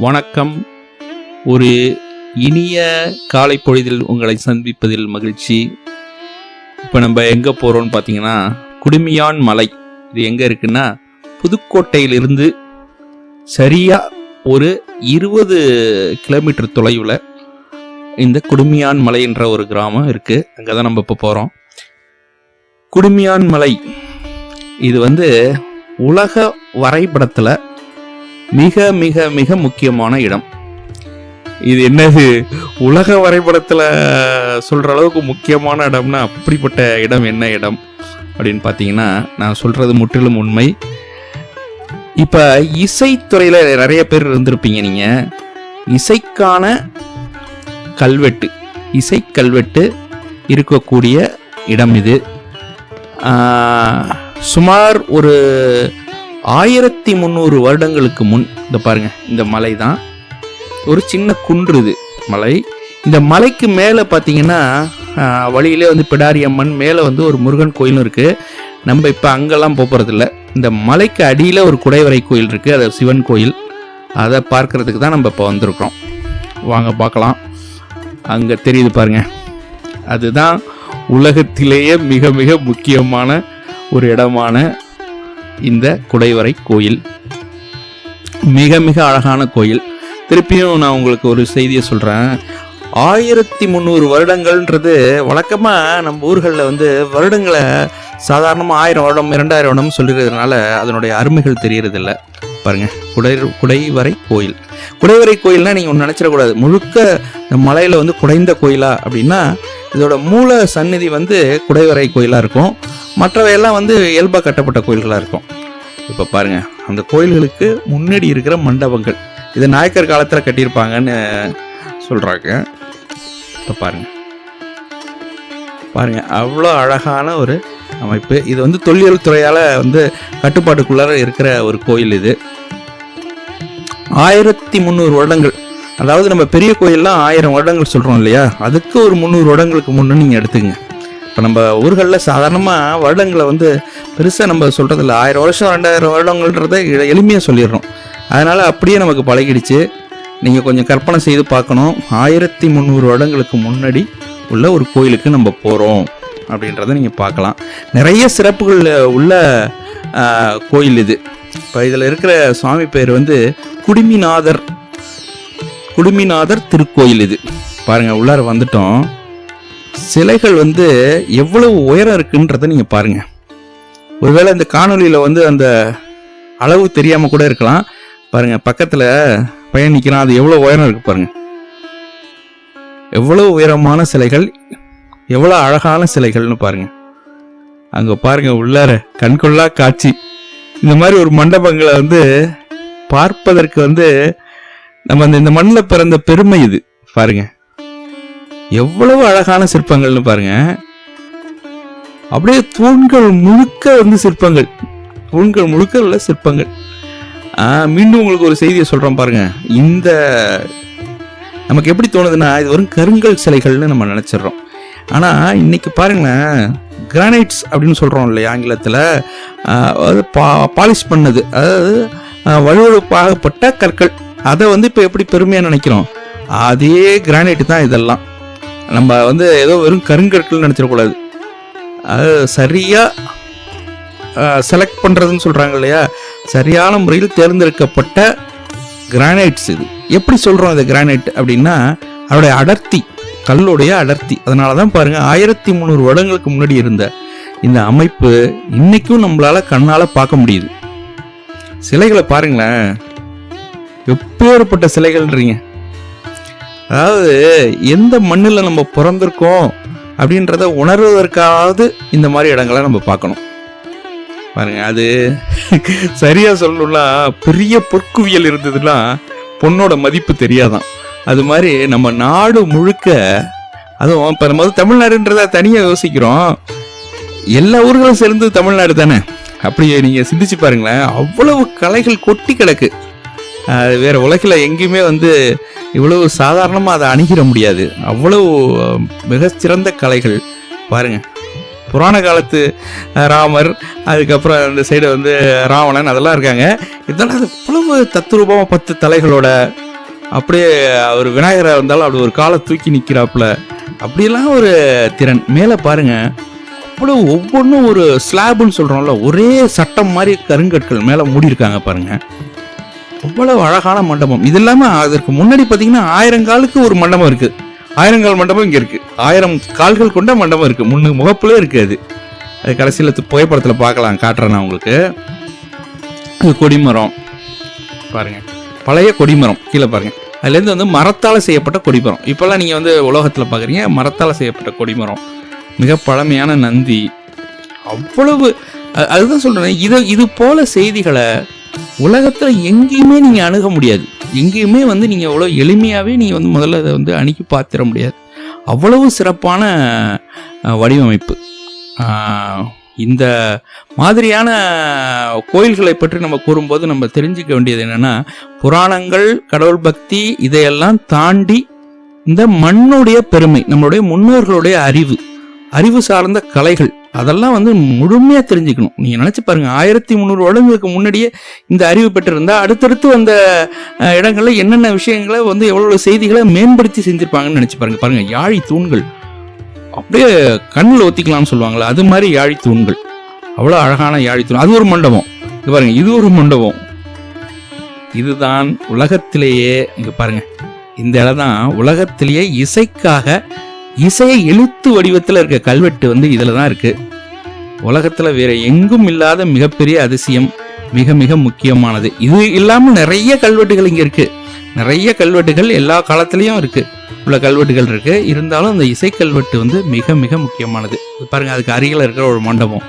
வணக்கம். ஒரு இனிய காலை பொழுதில் உங்களை சந்திப்பதில் மகிழ்ச்சி. இப்போ நம்ம எங்கே போகிறோம்னு பார்த்தீங்கன்னா குடுமியான் மலை. இது எங்கே இருக்குன்னா புதுக்கோட்டையிலிருந்து சரியாக ஒரு 20 கிலோமீட்டர் தொலைவில் இந்த குடுமியான் மலை என்ற ஒரு கிராமம் இருக்குது. அங்கே தான் நம்ம இப்போ போகிறோம். குடுமியான் மலை இது உலக வரைபடத்தில் மிக மிக மிக முக்கியமான இடம். இது என்னது, உலக வரைபடத்தில் சொல்கிற அளவுக்கு முக்கியமான இடம்னா அப்படிப்பட்ட இடம் என்ன இடம் அப்படின்னு பார்த்தீங்கன்னா, நான் சொல்கிறது முற்றிலும் உண்மை. இப்போ இசைத்துறையில் நிறைய பேர் இருந்திருப்பீங்க. நீங்கள் இசைக்கான கல்வெட்டு, இசை கல்வெட்டு இருக்கக்கூடிய இடம் இது. சுமார் ஒரு 1300 வருடங்களுக்கு முன் இந்த பாருங்க, இந்த மலை தான் ஒரு சின்ன குன்று. இது மலை. இந்த மலைக்கு மேலே பார்த்தீங்கன்னா வழியிலே பிடாரி அம்மன், மேலே ஒரு முருகன் கோயிலும் இருக்குது. நம்ம இப்போ அங்கெல்லாம் போகிறதில்ல. இந்த மலைக்கு அடியில் ஒரு குடைவரை கோயில் இருக்குது, அது சிவன் கோயில். அதை பார்க்கறதுக்கு தான் நம்ம இப்போ வந்திருக்கிறோம். வாங்க பார்க்கலாம். அங்கே தெரியுது பாருங்க, அதுதான் உலகத்திலேயே மிக மிக முக்கியமான ஒரு இடமான இந்த குடைவரை கோயில். மிக மிக அழகான கோயில். திருப்பியும் நான் உங்களுக்கு ஒரு செய்தியை சொல்கிறேன். 1300 வருடங்கள்ன்றது வழக்கமாக நம்ம ஊர்களில் வருடங்களை சாதாரணமாக 1000 வருடம் 2000 வருடம் சொல்லிடுறதுனால அதனுடைய அருமைகள் தெரியறதில்ல. பாருங்கள், குடைவரை கோயில். குடைவரை கோயில்னால் நீங்கள் ஒன்று நினச்சிடக்கூடாது, முழுக்க மலையில் குடைந்த கோயிலா அப்படின்னா. இதோட மூல சந்நிதி குடைவரை கோயிலாக இருக்கும். மற்றவையெல்லாம் இயல்பாக கட்டப்பட்ட கோயில்களாக இருக்கும். இப்போ பாருங்கள், அந்த கோயில்களுக்கு முன்னாடி இருக்கிற மண்டபங்கள் இது நாயக்கர் காலத்தில் கட்டியிருப்பாங்கன்னு சொல்கிறாங்க. இப்போ பாருங்கள் பாருங்கள், அவ்வளோ அழகான ஒரு அமைப்பு. இது தொல்லியல் துறையால் கட்டுப்பாட்டுக்குள்ளார இருக்கிற ஒரு கோயில். இது 1300 வருடங்கள். அதாவது நம்ம பெரிய கோயிலெலாம் 1000 வருடங்கள் சொல்கிறோம் இல்லையா, அதுக்கு ஒரு 300 வருடங்களுக்கு முன்னே நீங்கள் எடுத்துங்க. இப்போ நம்ம ஊர்களில் சாதாரணமாக வருடங்களை பெருசாக நம்ம சொல்கிறதில்ல. 1000 வருஷம் 2000 வருடங்கள்ன்றதை எளிமையாக சொல்லிடுறோம். அதனால் அப்படியே நமக்கு பழகிடுச்சு. நீங்கள் கொஞ்சம் கற்பனை செய்து பார்க்கணும். 1300 வருடங்களுக்கு முன்னாடி உள்ள ஒரு கோயிலுக்கு நம்ம போகிறோம் அப்படின்றத நீங்கள் பார்க்கலாம். நிறைய சிறப்புகள் உள்ள கோயில் இது. இப்போ இதில் இருக்கிற சுவாமி பேர் குடுமிநாதர் திருக்கோயில். இது பாருங்கள், உள்ளார வந்துட்டோம். சிலைகள் எவ்வளவு உயரம் இருக்குன்றதை நீங்கள் பாருங்கள். ஒருவேளை இந்த காணொலியில் அந்த அளவு தெரியாமல் கூட இருக்கலாம். பாருங்கள், பக்கத்தில் பையன் நிற்கிறான், அது எவ்வளோ உயரம் இருக்குது பாருங்கள். எவ்வளோ உயரமான சிலைகள், எவ்வளோ அழகான சிலைகள்னு பாருங்கள். அங்கே பாருங்கள், உள்ளார கண்கொள்ளா காட்சி. இந்த மாதிரி ஒரு மண்டபங்களை பார்ப்பதற்கு நம்ம இந்த மண்ணில் பிறந்த பெருமை இது. பாருங்க, எவ்வளவு அழகான சிற்பங்கள்னு பாருங்க. அப்படியே தூண்கள் முழுக்க சிற்பங்கள், தூண்கள் முழுக்க உள்ள சிற்பங்கள். மீண்டும் உங்களுக்கு ஒரு செய்தியை சொல்றோம் பாருங்க. இந்த நமக்கு எப்படி தோணுதுன்னா, இது வரும் கருங்கல் சிலைகள்னு நம்ம நினைச்சிடறோம். ஆனா இன்னைக்கு பாருங்களேன், கிரானைட்ஸ் அப்படின்னு சொல்றோம் இல்லையா ஆங்கிலத்தில், பாலிஷ் பண்ணது, அதாவது வலுவழுப்பாகப்பட்ட கற்கள். அதை இப்போ எப்படி பெருமையாக நினைக்கிறோம், அதே கிரானைட் தான் இதெல்லாம். நம்ம ஏதோ வெறும் கருங்கற்கள் நினச்சிடக்கூடாது. அது சரியாக செலக்ட் பண்ணுறதுன்னு சொல்கிறாங்க இல்லையா, சரியான முறையில் தேர்ந்தெடுக்கப்பட்ட கிரானைட்ஸ் இது. எப்படி சொல்கிறோம் இது கிரானைட் அப்படின்னா, அதோடைய அடர்த்தி, கல்லுடைய அடர்த்தி. அதனால தான் பாருங்கள், 1300 வருடங்களுக்கு முன்னாடி இருந்த இந்த அமைப்பு இன்றைக்கும் நம்மளால் கண்ணால் பார்க்க முடியுது. சிலைகளை பாருங்களேன், எப்பேற்பட்ட சிலைகள்ன்றீங்க. அதாவது எந்த மண்ணில் நம்ம பிறந்திருக்கோம் அப்படின்றத உணர்வதற்காவது இந்த மாதிரி இடங்களை நம்ம பார்க்கணும். பாருங்க, அது சரியா சொல்லணும்னா, பெரிய பொற்குவியல் இருந்ததுன்னா பொண்ணோட மதிப்பு தெரியாதான். அது மாதிரி நம்ம நாடு முழுக்க, அதுவும் இப்போ நம்ம தமிழ்நாடுன்றத தனியாக யோசிக்கிறோம். எல்லா ஊர்களும் சேர்ந்து தமிழ்நாடு தானே. அப்படியே நீங்கள் சிந்திச்சு பாருங்களேன், அவ்வளவு கலைகள் கொட்டி கிடக்கு. வேறு உலகில் எங்கேயுமே இவ்வளவு சாதாரணமாக அதை அணுகிட முடியாது. அவ்வளவு மிகச்சிறந்த கலைகள் பாருங்கள். புராண காலத்து ராமர், அதுக்கப்புறம் அந்த சைடு ராவணன், அதெல்லாம் இருக்காங்க. இதெல்லாம் இவ்வளவு தத்துரூபமாக 10 தலைகளோட அப்படியே அவர் விநாயகராக இருந்தாலும் அப்படி ஒரு காலை தூக்கி நிற்கிறாப்புல, அப்படியெல்லாம் ஒரு திறன். மேலே பாருங்க, அவ்வளோ ஒவ்வொன்றும் ஒரு ஸ்லாப்னு சொல்கிறோம்ல, ஒரே சட்டம் மாதிரி கருங்கற்கள் மேலே மூடியிருக்காங்க பாருங்க. அவ்வளவு அழகான மண்டபம். இது இல்லாமல் அதற்கு முன்னாடி பார்த்தீங்கன்னா 1000 காலுக்கு ஒரு மண்டபம் இருக்கு. 1000 கால் மண்டபம் இங்கே இருக்கு. 1000 கால்கள் கொண்ட மண்டபம் இருக்கு. முகப்புல இருக்கு. அது கடைசியில் புகைப்படத்தில் பார்க்கலாம், காட்டுறேன் நான் உங்களுக்கு. இது கொடிமரம் பாருங்க, பழைய கொடிமரம். கீழே பாருங்க, அதுலேருந்து வந்து மரத்தால் செய்யப்பட்ட கொடிமரம். இப்போல்லாம் நீங்கள் வந்து உலகத்தில் பார்க்குறீங்க, மரத்தால் செய்யப்பட்ட கொடிமரம். மிக பழமையான நந்தி. அவ்வளவு அதுதான் சொல்கிறேன், இது போல செய்திகளை உலகத்தில் எங்கேயுமே நீங்கள் அணுக முடியாது. எங்கேயுமே வந்து நீங்கள் அவ்வளோ எளிமையாகவே நீங்கள் வந்து முதல்ல அதை வந்து அணுகி பார்த்திட முடியாது. அவ்வளவு சிறப்பான வடிவமைப்பு. இந்த மாதிரியான கோயில்களை பற்றி நம்ம கூறும்போது நம்ம தெரிஞ்சுக்க வேண்டியது என்னென்னா, புராணங்கள், கடவுள் பக்தி, இதையெல்லாம் தாண்டி இந்த மண்ணுடைய பெருமை, நம்மளுடைய முன்னோர்களுடைய அறிவு சார்ந்த கலைகள், அதெல்லாம் வந்து முழுமையாக தெரிஞ்சுக்கணும். நீங்கள் நினச்சி பாருங்கள், 1300 வருடங்களுக்கு முன்னாடியே இந்த அறிவு பெற்றிருந்தால் அடுத்தடுத்து அந்த இடங்களில் என்னென்ன விஷயங்களை வந்து எவ்வளோ செய்திகளை மேம்படுத்தி செஞ்சுருப்பாங்கன்னு நினச்சி பாருங்கள். யாழி தூண்கள் அப்படியே கண்ணில் ஒத்திக்கலாம்னு சொல்லுவாங்களே, அது மாதிரி யாழி தூண்கள், அவ்வளோ அழகான யாழி தூண். அது ஒரு மண்டபம். இது பாருங்கள், இது ஒரு மண்டபம். இதுதான் உலகத்திலேயே, இங்கே பாருங்கள், இந்த இடம் தான் உலகத்திலேயே இசையை எழுத்து வடிவத்தில் இருக்க கல்வெட்டு வந்து இதில் தான் இருக்குது. உலகத்தில் வேற எங்கும் இல்லாத மிகப்பெரிய அதிசயம், மிக மிக முக்கியமானது. இது இல்லாமல் நிறைய கல்வெட்டுகள் இங்கே இருக்குது. நிறைய கல்வெட்டுகள் எல்லா காலத்துலேயும் உள்ள கல்வெட்டுகள் இருக்குது. இருந்தாலும் அந்த இசை கல்வெட்டு வந்து மிக மிக முக்கியமானது. பாருங்கள், அதுக்கு அருகில் இருக்கிற ஒரு மண்டபம்,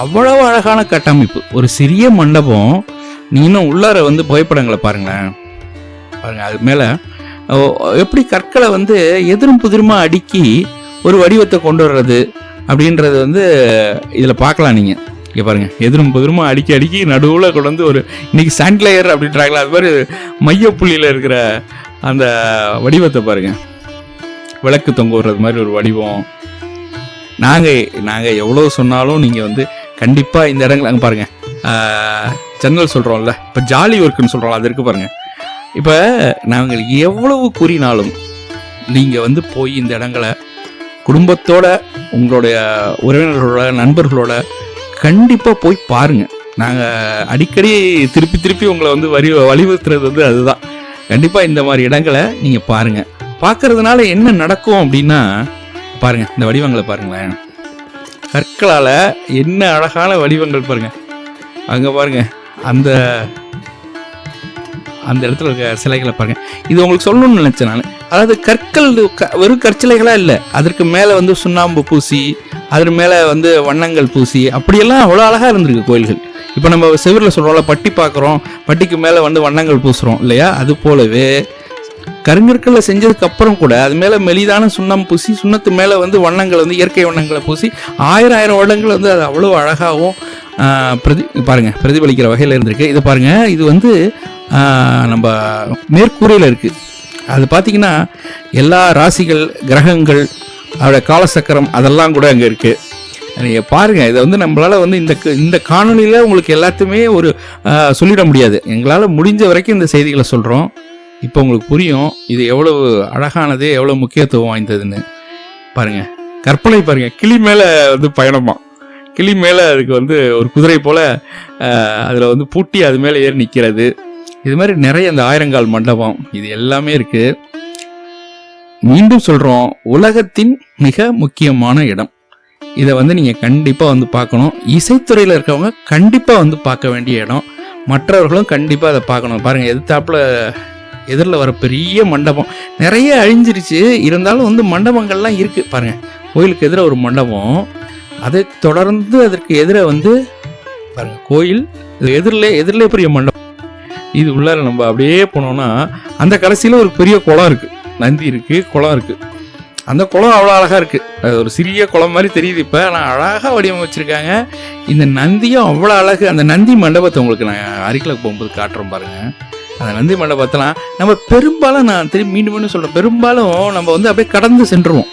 அவ்வளவு அழகான கட்டமைப்பு. ஒரு சிறிய மண்டபம். நீங்களும் உள்ளார வந்து புகைப்படங்களை பாருங்களேன். பாருங்கள், அது மேலே எப்படி கற்களை வந்து எதிரும் புதிருமா அடுக்கி ஒரு வடிவத்தை கொண்டு வர்றது அப்படின்றது வந்து இதில் பார்க்கலாம். நீங்கள் இங்கே பாருங்கள், எதிரும் புதிருமா அடுக்கி நடுவில் கொண்டு வந்து ஒரு இன்னைக்கு சாண்ட்லேயர் அப்படின்றாங்களா, அது மாதிரி மையப்புள்ளியில் இருக்கிற அந்த வடிவத்தை பாருங்கள். விளக்கு தொங்க விடுறது மாதிரி ஒரு வடிவம். நாங்கள் எவ்வளோ சொன்னாலும் நீங்கள் வந்து கண்டிப்பாக இந்த இடங்கள் அங்கே பாருங்கள். ஜன்னல் சொல்கிறோம்ல, இப்போ ஜாலி ஒர்க்குன்னு சொல்கிறோம், அது இருக்குது பாருங்கள். இப்போ நாங்கள் எவ்வளவு கூறினாலும் நீங்கள் வந்து போய் இந்த இடங்களை குடும்பத்தோட, உங்களுடைய உறவினர்களோட, நண்பர்களோட கண்டிப்பாக போய் பாருங்கள். நாங்கள் அடிக்கடி திருப்பி உங்களை வந்து வலியுறுத்துறது வந்து அதுதான். கண்டிப்பாக இந்த மாதிரி இடங்களை நீங்கள் பாருங்கள். பார்க்கறதுனால என்ன நடக்கும் அப்படின்னா, பாருங்கள், இந்த வடிவங்களை பாருங்களேன். கற்களால் என்ன அழகான வடிவங்கள் பாருங்கள். அங்கே பாருங்கள், அந்த இடத்துல இருக்க சிலைகளை பாருங்கள். இது உங்களுக்கு சொல்லணும்னு நினச்சேன் நான். அதாவது கற்கள் வெறும் கற்சிலைகளாக இல்லை, அதற்கு மேலே வந்து சுண்ணாம்பு பூசி, அதற்கு மேலே வந்து வண்ணங்கள் பூசி, அப்படியெல்லாம் அவ்வளோ அழகாக இருந்திருக்கு கோயில்கள். இப்போ நம்ம செவரில் சொல்கிறோம்ல, பட்டி பார்க்குறோம், பட்டிக்கு மேலே வந்து வண்ணங்கள் பூசுகிறோம் இல்லையா, அது போலவே கருங்கற்களில் செஞ்சதுக்கு அப்புறம் கூட அது மேலே மெலிதான சுண்ணம் பூசி, சுண்ணத்து மேலே வந்து வண்ணங்கள் வந்து இயற்கை வண்ணங்களை பூசி 1000 வருடங்கள் வந்து அது அவ்வளோ அழகாகவும் பிரதிபலிக்கிற வகையில் இருந்திருக்கு. இது பாருங்கள், இது வந்து நம்ம மேற்கூரையில் இருக்குது. அது பார்த்திங்கன்னா எல்லா ராசிகள், கிரகங்கள், அதோட காலசக்கரம் அதெல்லாம் கூட அங்கே இருக்குது. நீங்கள் பாருங்கள், இதை வந்து நம்மளால் வந்து இந்த காணொலியில் உங்களுக்கு எல்லாத்தையுமே ஒரு சொல்லிட முடியாது. எங்களால் முடிஞ்ச வரைக்கும் இந்த செய்திகளை சொல்கிறோம். இப்போ உங்களுக்கு புரியும் இது எவ்வளவு அழகானது, எவ்வளோ முக்கியத்துவம் வாய்ந்ததுன்னு. பாருங்கள், கற்பனை பாருங்கள், கிளி மேலே வந்து பயணமா, கிளி மேலே அதுக்கு வந்து ஒரு குதிரை போல் அதில் வந்து பூட்டி அது மேலே ஏறி நிற்கிறது. இது மாதிரி நிறைய அந்த 1000 கால் மண்டபம், இது எல்லாமே இருக்குது. மீண்டும் சொல்கிறோம், உலகத்தின் மிக முக்கியமான இடம். இதை வந்து நீங்கள் கண்டிப்பாக வந்து பார்க்கணும். இசைத்துறையில் இருக்கவங்க கண்டிப்பாக வந்து பார்க்க வேண்டிய இடம். மற்றவர்களும் கண்டிப்பாக அதை பார்க்கணும். பாருங்கள், எதிரில் வர பெரிய மண்டபம் நிறைய அழிஞ்சிருச்சு, இருந்தாலும் வந்து மண்டபங்கள்லாம் இருக்குது. பாருங்கள், கோயிலுக்கு எதிர ஒரு மண்டபம், அதை தொடர்ந்து அதற்கு எதிர வந்து பாருங்கள் கோயில், எதிரிலே பெரிய மண்டபம். இது உள்ளார நம்ம அப்படியே போனோம்னா அந்த கடைசியில் ஒரு பெரிய குளம் இருக்குது, நந்தி இருக்குது, குளம் இருக்குது. அந்த குளம் அவ்வளோ அழகாக இருக்குது. அது ஒரு சிறிய குளம் மாதிரி தெரியுது இப்போ, ஆனால் அழகாக வடிவமைச்சிருக்காங்க. இந்த நந்தியும் அவ்வளோ அழகு. அந்த நந்தி மண்டபத்தை உங்களுக்கு நான் அருகில் போகும்போது காட்டுறோம் பாருங்கள். அந்த நந்தி மண்டபத்தெல்லாம் நம்ம பெரும்பாலும், நான் திரும்பி மீண்டும் சொல்கிறேன், பெரும்பாலும் நம்ம வந்து அப்படியே கடந்து சென்றுருவோம்.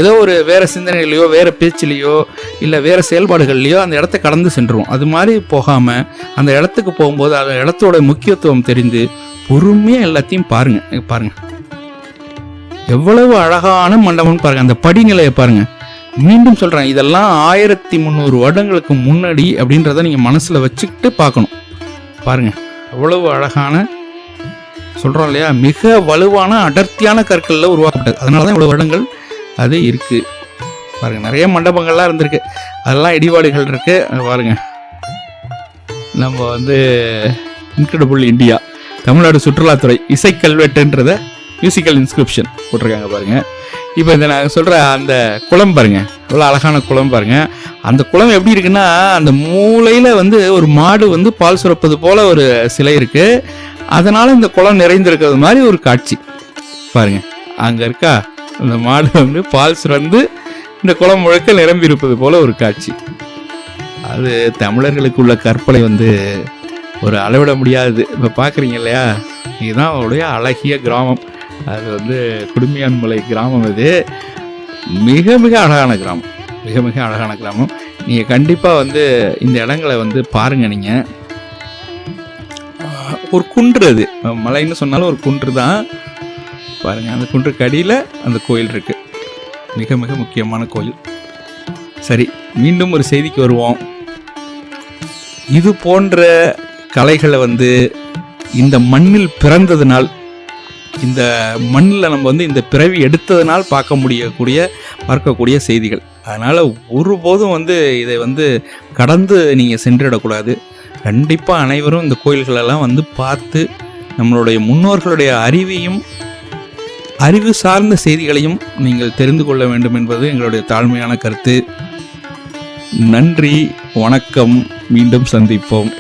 ஏதோ ஒரு வேறு சிந்தனைகளையோ, வேறு பேச்சிலையோ, இல்லை வேறு செயல்பாடுகள்லையோ அந்த இடத்த கடந்து சென்றுருவோம். அது மாதிரி போகாமல் அந்த இடத்துக்கு போகும்போது அந்த இடத்தோட முக்கியத்துவம் தெரிந்து பொறுமையாக எல்லாத்தையும் பாருங்க எவ்வளவு அழகான மண்டபம்னு பாருங்க. அந்த படிநிலையை பாருங்க. மீண்டும் சொல்றேன், இதெல்லாம் 1300 வருடங்களுக்கு முன்னாடி அப்படின்றத நீங்க மனசுல வச்சுக்கிட்டு பார்க்கணும். பாருங்க அவ்வளவு அழகான, சொல்றோம் இல்லையா, மிக வலுவான அடர்த்தியான கற்கள்ல உருவாக்கப்பட்டது. அதனாலதான் இவ்வளவு வருடங்கள் அது இருக்கு. பாருங்க நிறைய மண்டபங்கள்லாம் இருந்திருக்கு, அதெல்லாம் இடிபாடுகள் இருக்கு. பாருங்க நம்ம வந்து இன்கிரெடிபிள் இந்தியா தமிழ்நாடு சுற்றுலாத்துறை இசை கல்வெட்டுன்றத மியூசிக்கல் இன்ஸ்கிரிப்ஷன் போட்டிருக்காங்க பாருங்க. இப்போ இந்த நான் சொல்ற அந்த குளம் பாருங்க, இவ்வளோ அழகான குளம் பாருங்க. அந்த குளம் எப்படி இருக்குன்னா, அந்த மூலையில வந்து ஒரு மாடு வந்து பால் சுரப்பது போல ஒரு சிலை இருக்கு. அதனால இந்த குளம் நிறைந்திருக்கிறது மாதிரி ஒரு காட்சி பாருங்க. அங்க இருக்கா அந்த மாடு வந்து பால் சுரந்து இந்த குளம் முழுக்க நிரம்பி இருப்பது போல ஒரு காட்சி. அது தமிழர்களுக்கு உள்ள கற்பனை வந்து ஒரு அளவிட முடியாது. இப்போ பார்க்குறீங்க இல்லையா, இதுதான் அவருடைய அழகிய கிராமம். அது வந்து குடுமியான்மலை கிராமம். இது மிக மிக அழகான கிராமம், மிக மிக அழகான கிராமம். நீங்கள் கண்டிப்பாக வந்து இந்த இடங்களை வந்து பாருங்கள். நீங்கள் ஒரு குன்று, அது மலைன்னு சொன்னாலும் ஒரு குன்று தான் பாருங்கள். அந்த குன்றுக்கு அடியில் அந்த கோயில் இருக்குது, மிக மிக முக்கியமான கோயில். சரி, மீண்டும் ஒரு செய்திக்கு வருவோம். இது போன்ற கலைகளை வந்து இந்த மண்ணில் பிறந்ததுனால், இந்த மண்ணில் நம்ம வந்து இந்த பிறவி எடுத்ததுனால் பார்க்கக்கூடிய செய்திகள். அதனால் ஒருபோதும் வந்து இதை வந்து கடந்து நீங்கள் சென்றிடக்கூடாது. கண்டிப்பாக அனைவரும் இந்த கோயில்களெல்லாம் வந்து பார்த்து நம்மளுடைய முன்னோர்களுடைய அறிவு சார்ந்த செய்திகளையும் நீங்கள் தெரிந்து கொள்ள வேண்டும் என்பது எங்களுடைய தாழ்மையான கருத்து. நன்றி, வணக்கம், மீண்டும் சந்திப்போம்.